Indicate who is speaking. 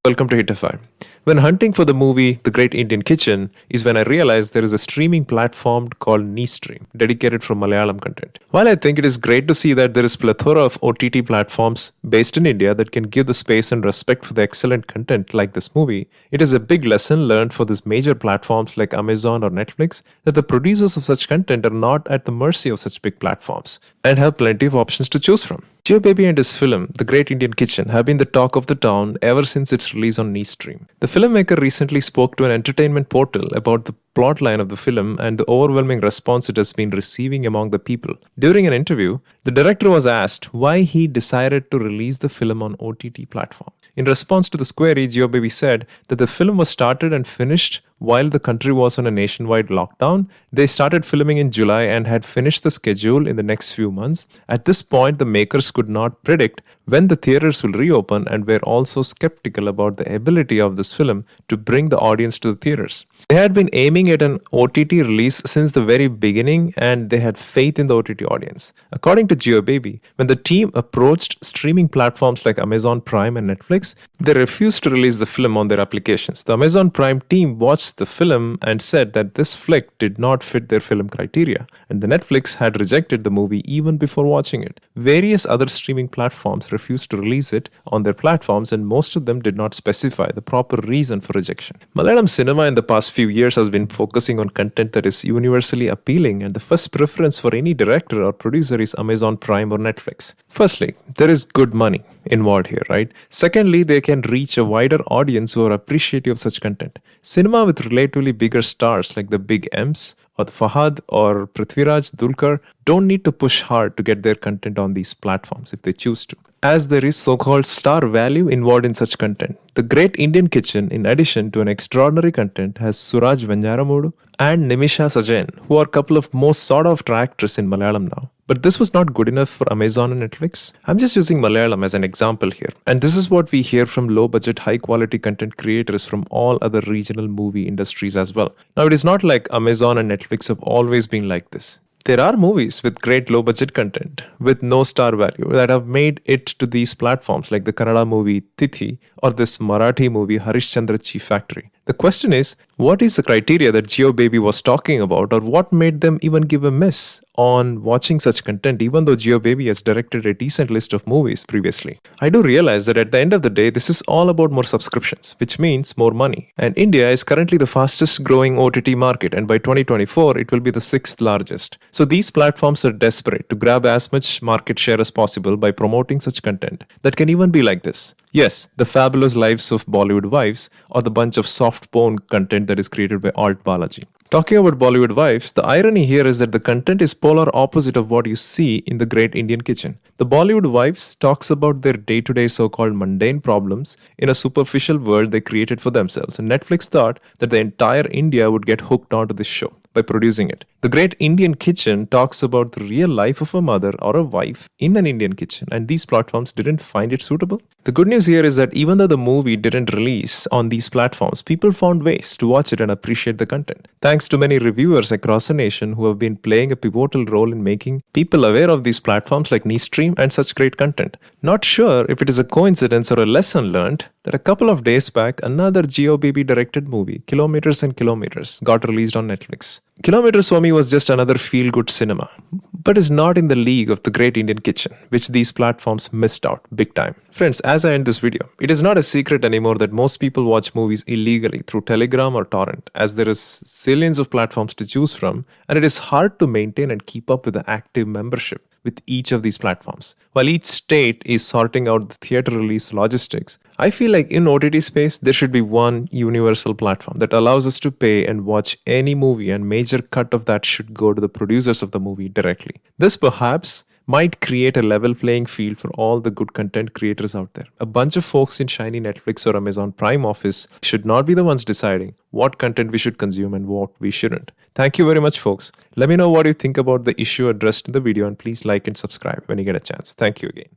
Speaker 1: Welcome to Hitify. When hunting for the movie The Great Indian Kitchen is when I realized there is a streaming platform called Nistream, dedicated for Malayalam content. While I think it is great to see that there is plethora of OTT platforms based in India that can give the space and respect for the excellent content like this movie, it is a big lesson learned for these major platforms like Amazon or Netflix that the producers of such content are not at the mercy of such big platforms and have plenty of options to choose from. Jio Baby and his film, The Great Indian Kitchen, have been the talk of the town ever since its release on Nistream. The filmmaker recently spoke to an entertainment portal about the plotline of the film and the overwhelming response it has been receiving among the people. During an interview, the director was asked why he decided to release the film on OTT platform. In response to this query, Jio Baby said that the film was started and finished while the country was on a nationwide lockdown. They started filming in July and had finished the schedule in the next few months. At this point, the makers could not predict when the theaters will reopen and were also skeptical about the ability of this film to bring the audience to the theaters. They had been aiming at an OTT release since the very beginning and they had faith in the OTT audience. According to Jio Baby, when the team approached streaming platforms like Amazon Prime and Netflix, they refused to release the film on their applications. The Amazon Prime team watched the film and said that this flick did not fit their film criteria, and the Netflix had rejected the movie even before watching it. Various other streaming platforms refused to release it on their platforms, and most of them did not specify the proper reason for rejection. Malayalam cinema in the past few years has been focusing on content that is universally appealing, and the first preference for any director or producer is Amazon Prime or Netflix. Firstly, there is good money involved here, right? Secondly, they can reach a wider audience who are appreciative of such content. Cinema with relatively bigger stars like the Big M's or the Fahad or Prithviraj Dulkar don't need to push hard to get their content on these platforms if they choose to, as there is so-called star value involved in such content. The Great Indian Kitchen, in addition to an extraordinary content, has Suraj Venyaramudu and Nimisha Sajan, who are a couple of most sought-after actors in Malayalam now. But this was not good enough for Amazon and Netflix. I'm just using Malayalam as an example here. And this is what we hear from low-budget, high-quality content creators from all other regional movie industries as well. Now, it is not like Amazon and Netflix have always been like this. There are movies with great low budget content with no star value that have made it to these platforms like the Kannada movie Tithi or this Marathi movie Harishchandra Chief Factory. The question is, what is the criteria that Jio Baby was talking about, or what made them even give a miss on watching such content even though Jio Baby has directed a decent list of movies previously? I do realize that at the end of the day, this is all about more subscriptions, which means more money. And India is currently the fastest growing OTT market, and by 2024, it will be the 6th largest. So these platforms are desperate to grab as much market share as possible by promoting such content that can even be like this. Yes, the fabulous lives of Bollywood wives, or the bunch of soft porn content that is created by Alt Balaji. Talking about Bollywood wives, the irony here is that the content is polar opposite of what you see in The Great Indian Kitchen. The Bollywood wives talks about their day-to-day so-called mundane problems in a superficial world they created for themselves, and Netflix thought that the entire India would get hooked onto this show by producing it. The Great Indian Kitchen talks about the real life of a mother or a wife in an Indian kitchen, and these platforms didn't find it suitable. The good news here is that even though the movie didn't release on these platforms, people found ways to watch it and appreciate the content. Thanks to many reviewers across the nation who have been playing a pivotal role in making people aware of these platforms like Nistream and such great content. Not sure if it is a coincidence or a lesson learned that a couple of days back, another Jio Baby directed movie, Kilometers and Kilometers, got released on Netflix. Kilometers for me was just another feel-good cinema, but is not in the league of The Great Indian Kitchen, which these platforms missed out big time. Friends, as I end this video, it is not a secret anymore that most people watch movies illegally through Telegram or torrent, as there is zillions of platforms to choose from, and it is hard to maintain and keep up with the active membership with each of these platforms. While each state is sorting out the theater release logistics, I feel like in OTT space, there should be one universal platform that allows us to pay and watch any movie, and major cut of that should go to the producers of the movie directly. This perhaps might create a level playing field for all the good content creators out there. A bunch of folks in shiny Netflix or Amazon Prime office should not be the ones deciding what content we should consume and what we shouldn't. Thank you very much, folks. Let me know what you think about the issue addressed in the video, and please like and subscribe when you get a chance. Thank you again.